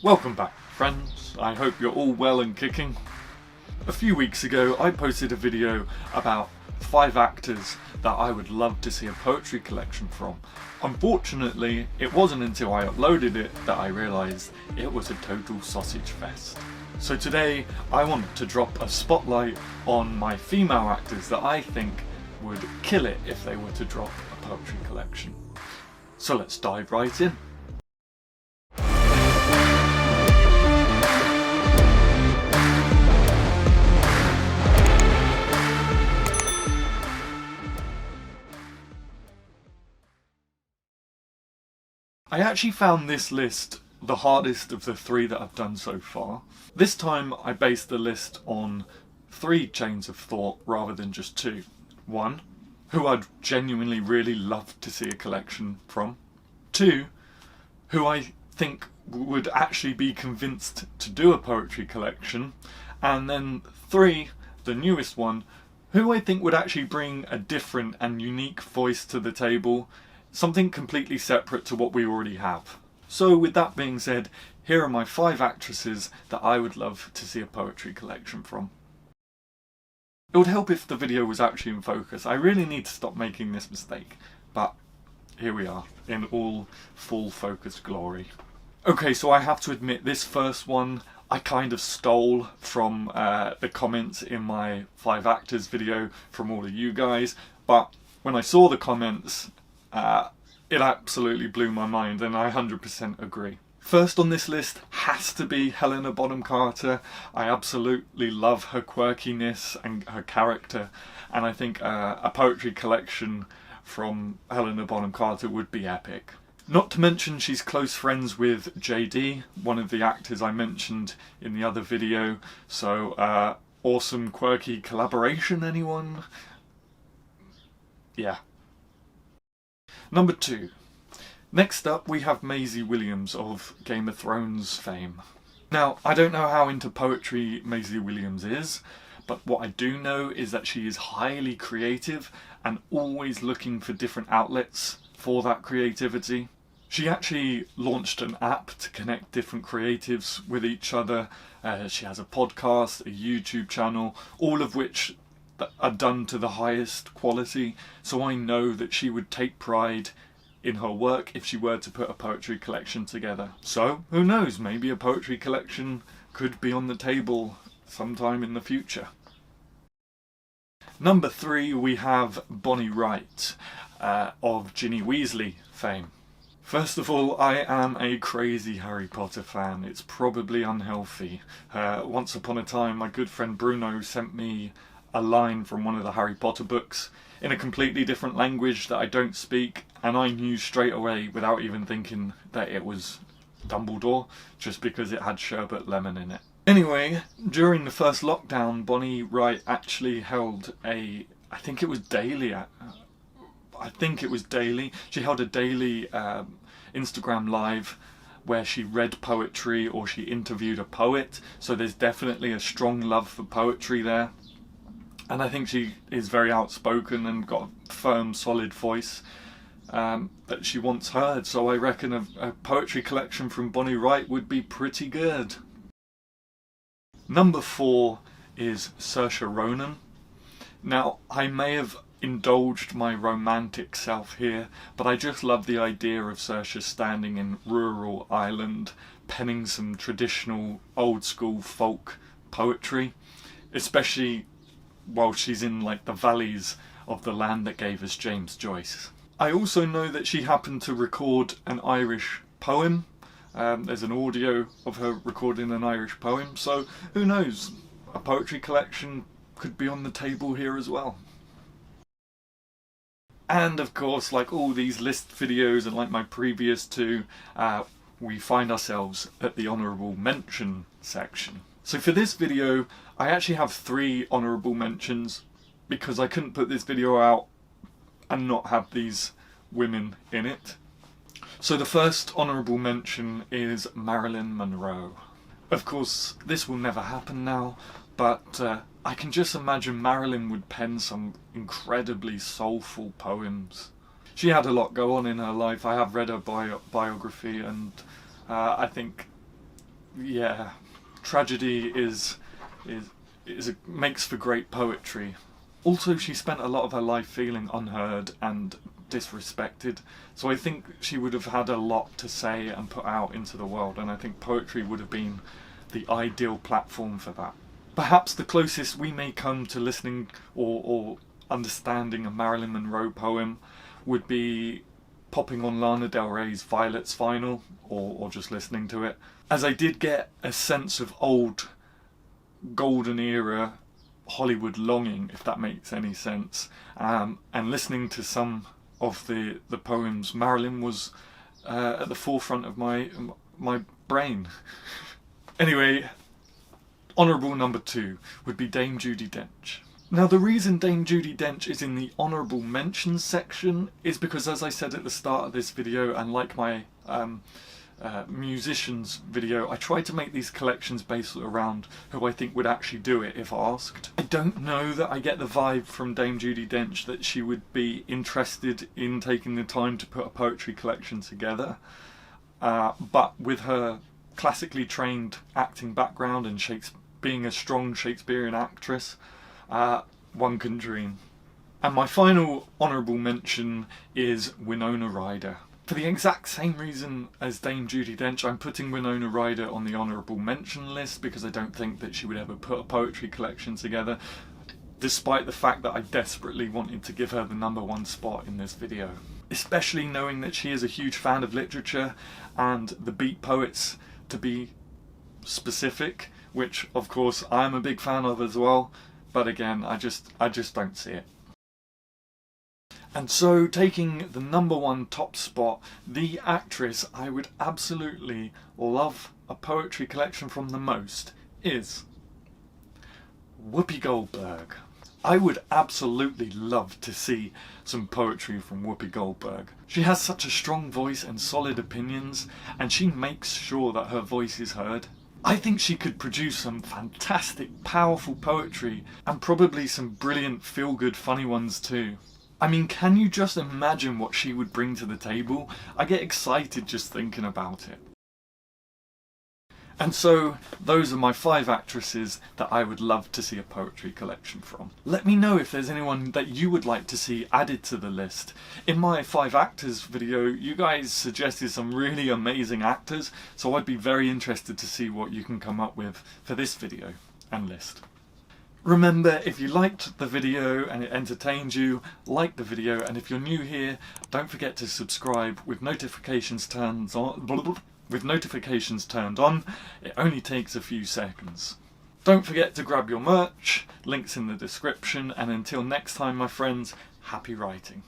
Welcome back, friends. I hope you're all well and kicking. A few weeks ago I posted a video about 5 actors that I would love to see a poetry collection from. Unfortunately, it wasn't until I uploaded it that I realised it was a total sausage fest. So today I want to drop a spotlight on my female actors that I think would kill it if they were to drop a poetry collection. So let's dive right in. I actually found this list the hardest of the 3 that I've done so far. This time I based the list on 3 chains of thought rather than just 2. 1, who I'd genuinely really love to see a collection from. 2, who I think would actually be convinced to do a poetry collection. And then 3, the newest one, who I think would actually bring a different and unique voice to the table. Something completely separate to what we already have. So with that being said, here are my 5 actresses that I would love to see a poetry collection from. It would help if the video was actually in focus. I really need to stop making this mistake, but here we are in all full focus glory. Okay, so I have to admit this first one I kind of stole from the comments in my 5 actors video from all of you guys, but when I saw the comments, it absolutely blew my mind, and I 100% agree. First on this list has to be Helena Bonham Carter. I absolutely love her quirkiness and her character, and I think a poetry collection from Helena Bonham Carter would be epic. Not to mention she's close friends with JD, one of the actors I mentioned in the other video, so awesome quirky collaboration, anyone? Yeah. Number 2. Next up we have Maisie Williams of Game of Thrones fame. Now, I don't know how into poetry Maisie Williams is, but what I do know is that she is highly creative and always looking for different outlets for that creativity. She actually launched an app to connect different creatives with each other. She has a podcast, a YouTube channel, all of which are done to the highest quality, so I know that she would take pride in her work if she were to put a poetry collection together. So, who knows, maybe a poetry collection could be on the table sometime in the future. Number 3 we have Bonnie Wright of Ginny Weasley fame. First of all, I am a crazy Harry Potter fan. It's probably unhealthy. Once upon a time my good friend Bruno sent me a line from one of the Harry Potter books in a completely different language that I don't speak, and I knew straight away without even thinking that it was Dumbledore, just because it had sherbet lemon in it. Anyway, during the first lockdown, Bonnie Wright actually held I think it was daily, she held a daily Instagram live where she read poetry or she interviewed a poet, so there's definitely a strong love for poetry there. And I think she is very outspoken and got a firm, solid voice that she wants heard. So I reckon a poetry collection from Bonnie Wright would be pretty good. Number 4 is Sasha Ronin. Now, I may have indulged my romantic self here, but I just love the idea of Sasha standing in rural Ireland, penning some traditional, old-school folk poetry, especially while she's in like the valleys of the land that gave us James Joyce. I also know that she happened to record an Irish poem. There's an audio of her recording an Irish poem, so who knows, a poetry collection could be on the table here as well. And of course, like all these list videos and like my previous 2, we find ourselves at the honourable mention section. So for this video, I actually have 3 honourable mentions because I couldn't put this video out and not have these women in it. So the first honourable mention is Marilyn Monroe. Of course, this will never happen now, but I can just imagine Marilyn would pen some incredibly soulful poems. She had a lot go on in her life. I have read her biography, and I think yeah, tragedy makes for great poetry. Also, she spent a lot of her life feeling unheard and disrespected, so I think she would have had a lot to say and put out into the world, and I think poetry would have been the ideal platform for that. Perhaps the closest we may come to listening or understanding a Marilyn Monroe poem would be popping on Lana Del Rey's Violet's Final, or just listening to it, as I did get a sense of old golden era Hollywood longing, if that makes any sense, and listening to some of the poems, Marilyn was at the forefront of my brain. Anyway, Honourable number 2 would be Dame Judi Dench. Now, the reason Dame Judi Dench is in the honourable mentions section is because, as I said at the start of this video, and like my musicians video, I tried to make these collections based around who I think would actually do it if asked. I don't know that I get the vibe from Dame Judi Dench that she would be interested in taking the time to put a poetry collection together, but with her classically trained acting background and being a strong Shakespearean actress, one can dream. And my final honourable mention is Winona Ryder. For the exact same reason as Dame Judi Dench, I'm putting Winona Ryder on the honourable mention list because I don't think that she would ever put a poetry collection together, despite the fact that I desperately wanted to give her the #1 spot in this video. Especially knowing that she is a huge fan of literature and the beat poets, to be specific, which of course I'm a big fan of as well, but again, I just don't see it. And so, taking the #1 top spot, the actress I would absolutely love a poetry collection from the most is Whoopi Goldberg. I would absolutely love to see some poetry from Whoopi Goldberg. She has such a strong voice and solid opinions, and she makes sure that her voice is heard. I think she could produce some fantastic, powerful poetry, and probably some brilliant, feel-good, funny ones too. I mean, can you just imagine what she would bring to the table? I get excited just thinking about it. And so, those are my 5 actresses that I would love to see a poetry collection from. Let me know if there's anyone that you would like to see added to the list. In my 5 actors video, you guys suggested some really amazing actors, so I'd be very interested to see what you can come up with for this video and list. Remember, if you liked the video and it entertained you, like the video, and if you're new here, don't forget to subscribe with notifications turned on. It only takes a few seconds. Don't forget to grab your merch, links in the description, and until next time, my friends, happy writing.